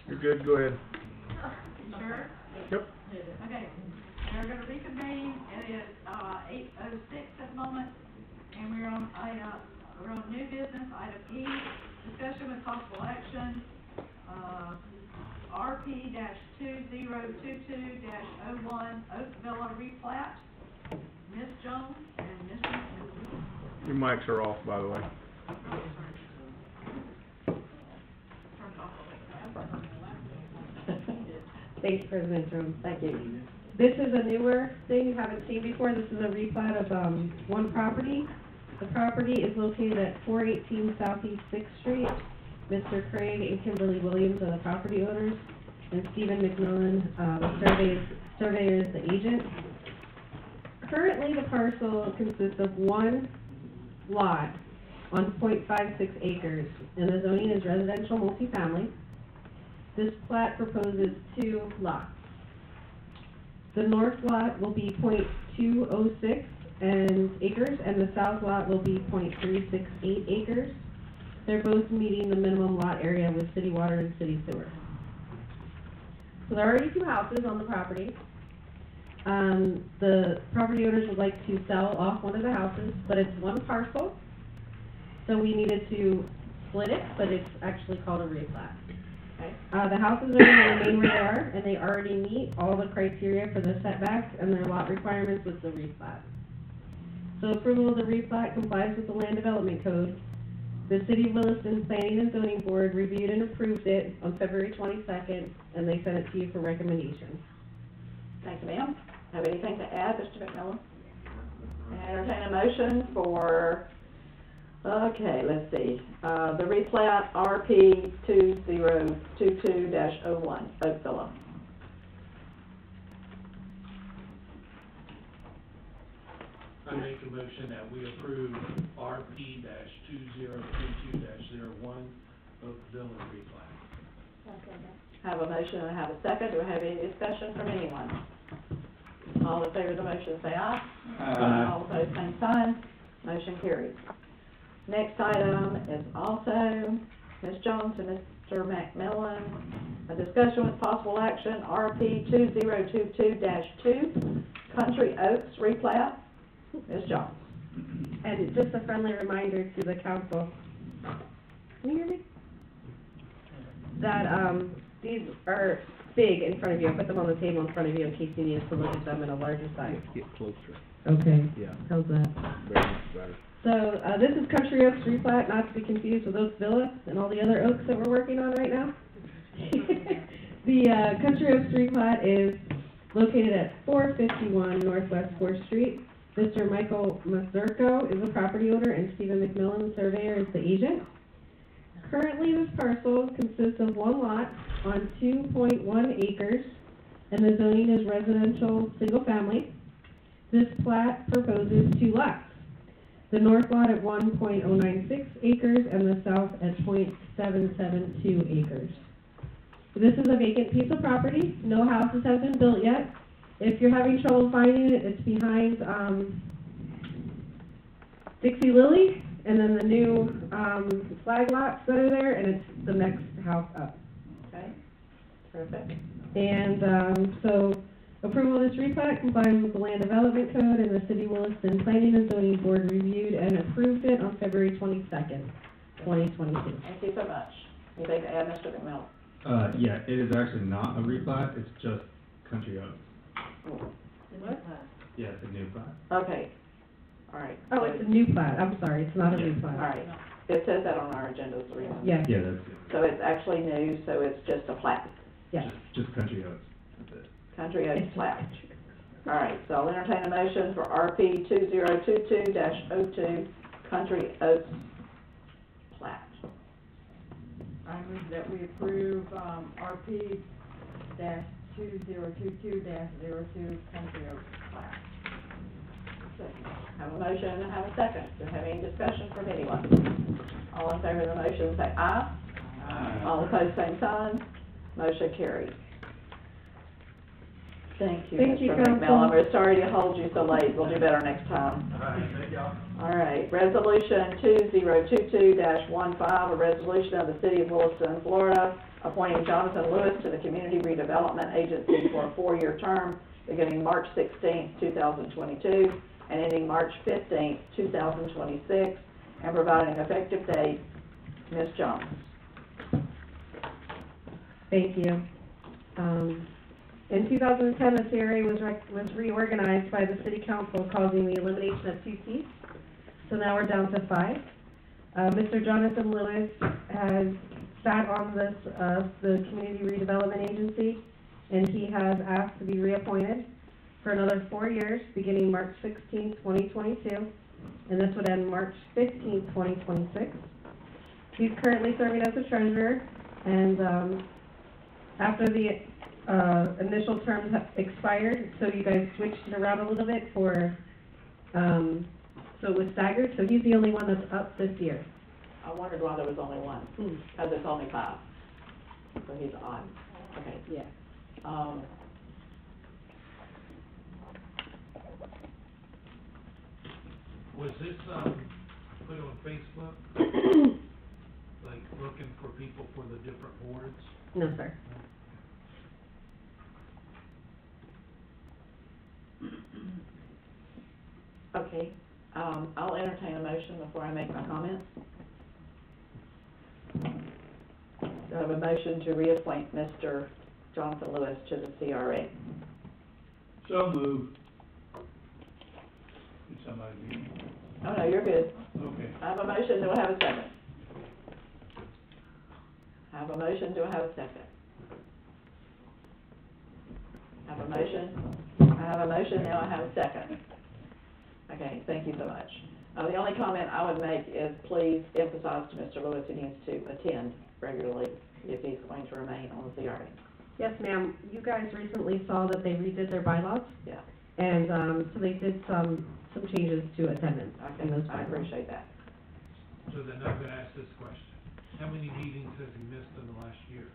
You're good, go ahead. You sure? Yep. Okay, we're gonna reconvene, it is, 8:06 at the moment, and we're on new business, item E, discussion with possible action, RP-2022-01 Oak Villa replat, Ms. Jones and Mr. McMillan. Your mics are off, by the way. Thanks, President Jones. Thank you. This is a newer thing you haven't seen before. This is a replat of one property. The property is located at 418 Southeast 6th Street. Mr. Craig and Kimberly Williams are the property owners, and Stephen McMillan, the surveyor is the agent. Currently, the parcel consists of one lot on 0.56 acres, and the zoning is residential multifamily. This plat proposes 2 lots. The north lot will be 0.206 acres, and the south lot will be 0.368 acres. They're both meeting the minimum lot area with city water and city sewer. So there are already 2 houses on the property. The property owners would like to sell off one of the houses, but it's one parcel. So we needed to split it, but it's actually called a replat. Okay. The houses are going to remain where they are, and they already meet all the criteria for the setbacks and their lot requirements with the replat. So approval of the replat complies with the Land Development Code. The City of Williston Planning and Zoning Board reviewed and approved it on February 22nd, and they sent it to you for recommendation. Thank you, ma'am. Have anything to add, Mr. McMillan? Entertain a motion for, okay, let's see, the replat RP-2022-01 Oak Villa. I make a motion that we approve RP-2022-01 Oak Villa replat. Have a motion and have a second. Do we have any discussion from anyone? All in favor of the motion say aye. Aye. All opposed, same sign. Motion carries. Next item is also Ms. Jones and Mr. McMillan. A discussion with possible action, RP-2022-2 Country Oaks replat. Ms. Jones. And just a friendly reminder to the council, can you hear me? That, these are big in front of you. I put them on the table in front of you in case you needed to look at them in a larger size. Get closer. Okay. Yeah. How's that? Very much better. So, this is Country Oaks replat, not to be confused with Oak Villa and all the other oaks that we're working on right now. The, Country Oaks replat is located at 451 Northwest 4th Street. Mr. Michael Mazurko is the property owner, and Stephen McMillan, the surveyor, is the agent. Currently, this parcel consists of one lot on 2.1 acres, and the zoning is residential single family. This plat proposes 2 lots. The north lot at 1.096 acres and the south at 0.772 acres. This is a vacant piece of property. No houses have been built yet. If you're having trouble finding it, it's behind Dixie Lily, and then the new flag lots that are there, and it's the next house up. Okay. Terrific. And so approval of this replat complies with the Land Development Code, and the City of Williston Planning and Zoning Board reviewed and approved it on February 22nd, 2022. Thank you so much. Anything to add, Mr. McMillan? Yeah, it is actually not a replat, it's just Country Oaks. What? Yeah, it's a new plat. Okay. All right. Oh, it's a new plat. I'm sorry, it's not a Yeah. replat. All right. It says that on our agenda as a reason. Yes, Yeah, that's So it's actually new, so it's just a plat. yes. just Country Oaks, that's it. Country Oaks plat. All right, so I'll entertain a motion for RP-2022-02 Country Oaks plat. I move that we approve, RP-2022-02 Country Oaks plat. Have a motion and have a second. Do you have any discussion from anyone? All in favor of the motion say aye. Aye. All opposed, same sign. Motion carries. Thank you, Thank you, Mr. Council. McMillan. We're sorry to hold you so late. We'll do better next time. All right, resolution 2022-15, a resolution of the city of Williston, Florida, appointing Jonathan Lewis to the Community Redevelopment Agency for a 4-year term beginning March 16, 2022, and ending March 15, 2026, and providing an effective date. Ms. Jones. Thank you. In 2010, this area was reorganized by the city council, causing the elimination of 2 seats. So now we're down to 5. Mr. Jonathan Lewis has sat on this, the Community Redevelopment Agency, and he has asked to be reappointed for another 4 years, beginning March 16, 2022, and this would end March 15, 2026. He's currently serving as the treasurer, and after the initial terms have expired, so you guys switched it around a little bit for, so it was staggered, so he's the only one that's up this year. I wondered why there was only one, because it's only 5. So he's odd. Okay. Yeah. Was this, put on Facebook, like looking for people for the different boards? No, sir. Okay, I'll entertain a motion before I make my comments. Do I have a motion to reappoint Mr. Jonathan Lewis to the CRA? So moved. Did somebody beat me? Oh, no, you're good. Okay. I have a motion, do I have a second? I have a motion, do I have a second? I have a motion, now I have a second. Okay, thank you so much. The only comment I would make is please emphasize to Mr. Lewis he needs to attend regularly if he's going to remain on the CRA. Yes, ma'am. You guys recently saw that they redid their bylaws, Yeah, and so they did some changes to attendance in those okay, I bylaws. appreciate that. So then I'm gonna ask this question. How many meetings has he missed in the last year?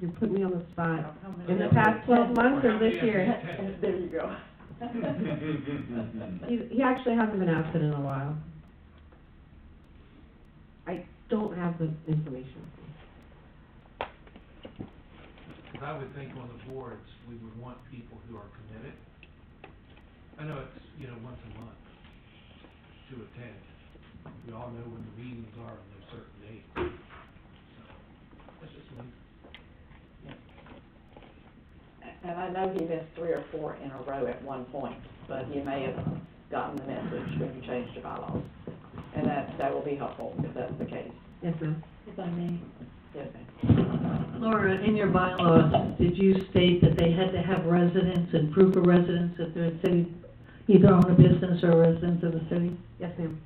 You put me on the spot. How many- In the past 12 months or this year? There you go. He actually hasn't been absent in a while. I don't have the information. Because I would think on the boards, we would want people who are committed. I know it's, once a month to attend. We all know when the meetings are on those certain dates. So, that's just me. And I know he missed 3 or 4 in a row at one point, but you may have gotten the message when you changed the bylaws. And that will be helpful if that's the case. Yes, ma'am. If I may. Yes, ma'am. Laura, in your bylaws, did you state that they had to have residence and proof of residence if they're a city, either own a business or residents of the city? Yes, ma'am.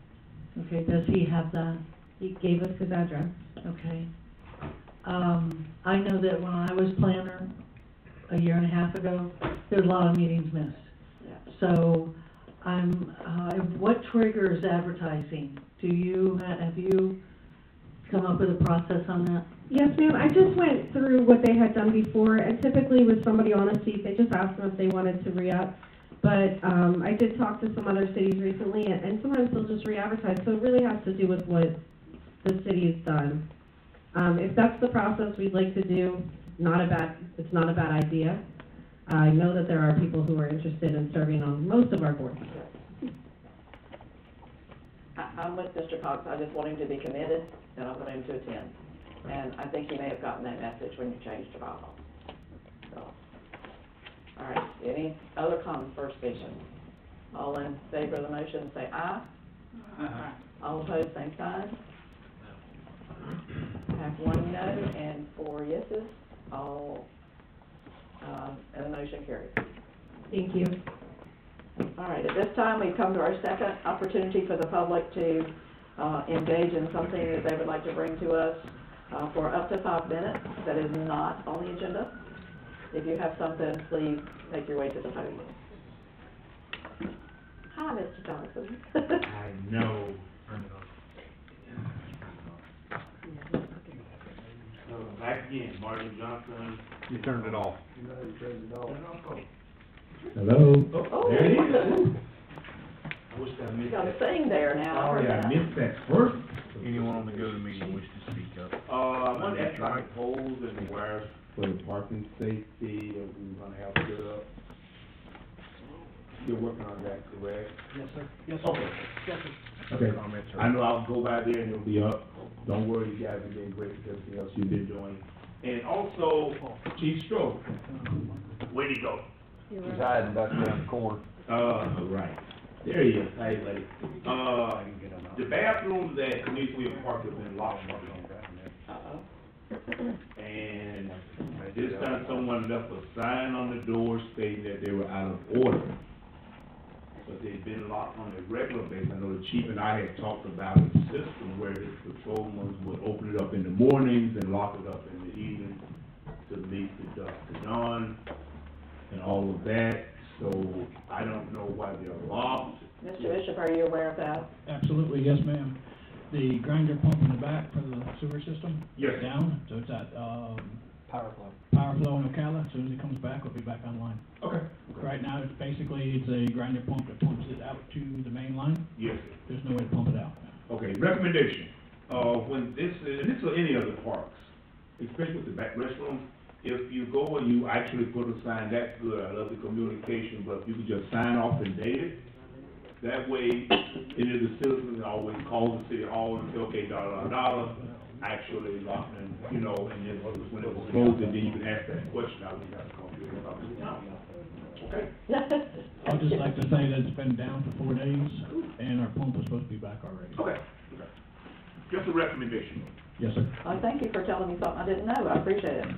Okay, does he have that? He gave us his address. Okay. I know that when I was planner a year and a half ago, there was a lot of meetings missed. Yeah. So what triggers advertising? Have you come up with a process on that? Yes, ma'am. I just went through what they had done before, and typically with somebody on a seat, they just asked them if they wanted to re-up. But I did talk to some other cities recently, and sometimes they'll just re-advertise, so it really has to do with what the city's done. If that's the process we'd like to do, it's not a bad idea. I know that there are people who are interested in serving on most of our boards. I'm with Mr. Cox. I just want him to be committed, and I want him to attend. And I think you may have gotten that message when you changed the bylaws. So, all right, any other comments for speakers? All in favor of the motion, say aye. Aye. All opposed, same sign. I have 1 no and 4 yeses. And the motion carries. Thank you. All right, at this time, we've come to our second opportunity for the public to engage in something that they would like to bring to us for up to 5 minutes that is not on the agenda. If you have something, please make your way to the podium. Hi, Mr. Johnson. I know. back again, Martin Johnson. You turned it off. You know, he turns it off. Hello? Oh. There it is. I wish I You missed got a that. thing there now, I heard Sorry, I that. missed that first. Anyone on the go-to-meeting wish to speak up? I want to ask about the poles and the wires For the parking safety that we were gonna have put up. You're working on that, correct? Yes, sir. Yes, Okay. Okay. Comments or- I know I'll go by there and it'll be up. Don't worry, you guys have been great with everything else you've been doing. And also, Chief Stroke, where'd he go? He's hiding back down the corner. Right. There he is. Hey, buddy. The bathrooms at Community Park have been locked up. And this time someone left a sign on the door stating that they were out of order. But they've been locked on a regular basis. I know the chief and I had talked about a system where his patrolmen would open it up in the mornings and lock it up in the evening to meet the dusk to dawn and all of that. So I don't know why they're locked. Mr. Bishop, are you aware of that? Absolutely, yes, ma'am. The grinder pump in the back for the sewer system? Yes. is down, so it's at, Power flow. Power Flow in Ocala. As soon as it comes back, it'll be back online. Okay. Right now, it's basically, it's a grinder pump that pumps it out to the main line. Yes. There's no way to pump it out. Okay, recommendation, when this is any other parks, especially with the back restrooms, if you go and you actually put a sign, that's good, I love the communication, but if you could just sign off and date it, that way, any of the citizens always call the city hall and say, okay, dollar, actually locked in, you know, and then when it was closed, and then you can ask that question, I would have to come to the town. Okay? I'd just like to say that it's been down for 4 days, and our pump is supposed to be back already. Okay, okay. Just a recommendation. Yes, sir. Well, thank you for telling me something I didn't know, I appreciate it.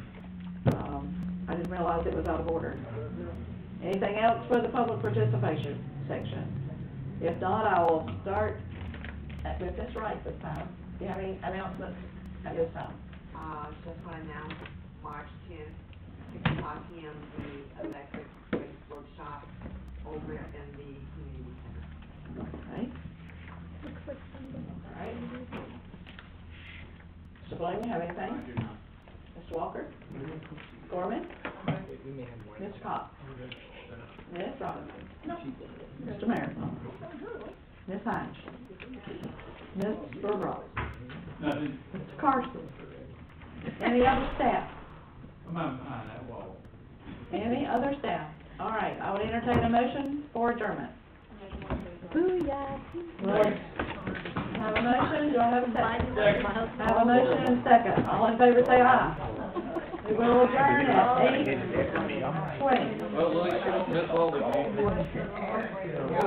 I didn't realize it was out of order. Anything else for the public participation section? If not, I will start with Ms. Wright this time. Do you have any announcements at this time? Just want to announce March 10th, 6 o'clock p.m., the electric waste workshop over in the community center. Okay. All right. Mr. Blaine, you have anything? Mr. Walker? Gorman? Mr. Cox? Ms. Robinson? Mr. Mayor? Ms. Hines? Ms. Burrows? Nothing. Mr. Carson? Any other staff? Come on behind that wall. Any other staff? All right, I would entertain a motion for adjournment. Booyah. Have a motion, do I have a second? Second. Have a motion and a second. All in favor say aye. We will adjourn at 8:20.